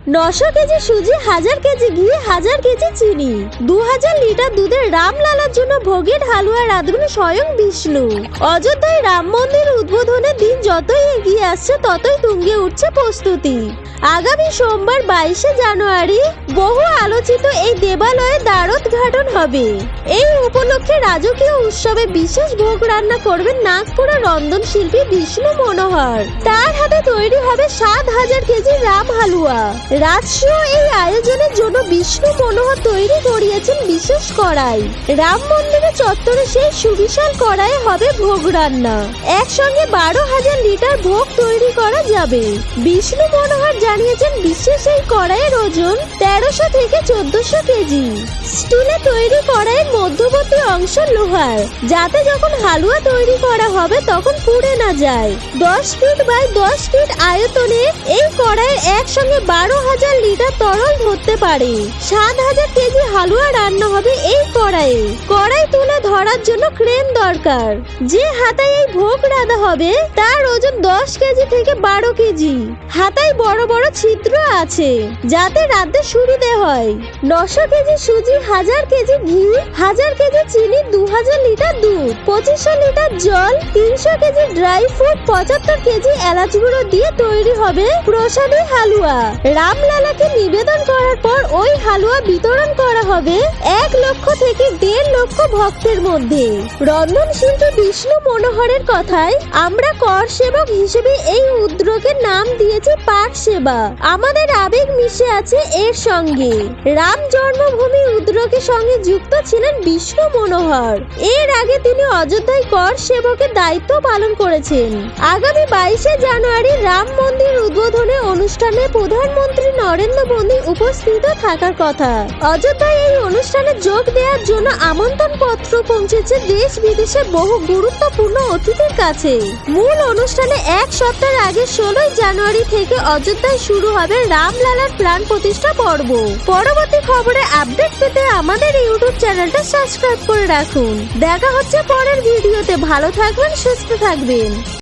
900 KG সুজি, 1000 KG ঘি, 1000 KG চিনি, 2000 লিটার দুধের রামলালার জন্য ভোগের হালুয়া রাঁধবেন স্বয়ং বিষ্ণু। অযোধ্যায় রাম মন্দির উদ্বোধনের দিন যতই এগিয়ে আসছে ততই তুঙ্গে উঠছে প্রস্তুতি। আগামী সোমবার 22শে জানুয়ারি বহু আলোচিত এই দেবালয়ে দ্বারোদ্ঘাটন হবে। এই উপলক্ষে রাজকীয় উৎসবে বিশেষ ভোগ রান্না করবেন নাগপুরের রন্ধন শিল্পী বিষ্ণু মনোহর। তার হাতে তৈরি হবে 7000 কেজি রাম হালুয়া। রাজকীয় এই আয়োজনের জন্য বিষ্ণু মনোহর তৈরি করিয়েছেন বিশেষ কড়াই। রাম মন্দিরের চত্বরে সেই সুবিশাল কড়াইয়ে হবে ভোগ রান্না। একসঙ্গে 12,000 লিটার ভোগ তৈরি করা যাবে। বিষ্ণু মনোহর জানিয়েছেন বিশেষ এই কড়াইয়ের ওজন 1300 থেকে 1400 কেজি। স্টিলে তৈরি কড়াইয়ের মধ্যবর্তী অংশ লোহার, যাতে যখন হালুয়া তৈরি করা হবে তখন পুড়ে না যায়। 10 ফিট বাই 10 ফিট আয়তনে এই কড়াইয়ে একসঙ্গে 12,000 লিটার তরল ধরতে পারে। 7000 কেজি হালুয়া রান্না হবে এই কড়াইয়ে। কড়াই তুলে ধরার জন্য ক্রেন দরকার। যে হাতায় এই ভোগ রাঁধা হবে তার ওজন 10 কেজি থেকে 12 কেজি। হাতায় বড় বড় ছিদ্র আছে যাতে রাঁধতে সুবিধে হয়। 900 কেজি সুজি, 1000 কেজি ঘি, 1000 কেজি চিনি, 2000 লিটার দুধ, 2500 লিটার জল, 300 কেজি ড্রাই ফ্রুট, 75 কেজি এলাচ গুঁড়ো দিয়ে তৈরি হবে প্রসাদী হালুয়া। রামলালাকে নিবেদন করার পর ওই হালুয়া বিতরণ করা হবে 1 লক্ষ থেকে 1.5 লক্ষ ভক্তের মধ্যে। রন্ধন শিল্পী বিষ্ণু মনোহরের কথায়, আমরা কর সেবক হিসেবে এই উদ্যোগের নাম দিয়েছি পাঠ সেবা। আমাদের আবেগ মিশে আছে এর সঙ্গে। রাম জন্মভূমি উদ্যোগের সঙ্গে যুক্ত ছিলেন বিষ্ণু মনোহর। এর আগে তিনি অযোধ্যায় কর সেবকের দায়িত্ব পালন করেছেন। আগামী 22শে জানুয়ারি রাম মন্দির উদ্বোধনের অনুষ্ঠানে প্রধানমন্ত্রী নরেন্দ্র মোদী উপস্থিত থাকার কথা। অযোধ্যায় এই অনুষ্ঠানে যোগ দেওয়ার জন্য আমন্ত্রণ পত্র পৌঁছেছে দেশ বিদেশে বহু গুরুত্বপূর্ণ অতিথির কাছে। মূল অনুষ্ঠানে 1 সপ্তাহ আগে 16 জানুয়ারি থেকে অযোধ্যায় শুরু হবে রামলালার প্রাণ প্রতিষ্ঠা পর্ব। পরবর্তী খবরে আপডেট পেতে আমাদের ইউটিউব চ্যানেলটা সাবস্ক্রাইব করে রাখুন। দেখা হচ্ছে পরের ভিডিওতে। ভালো থাকবেন, সুস্থ থাকবেন।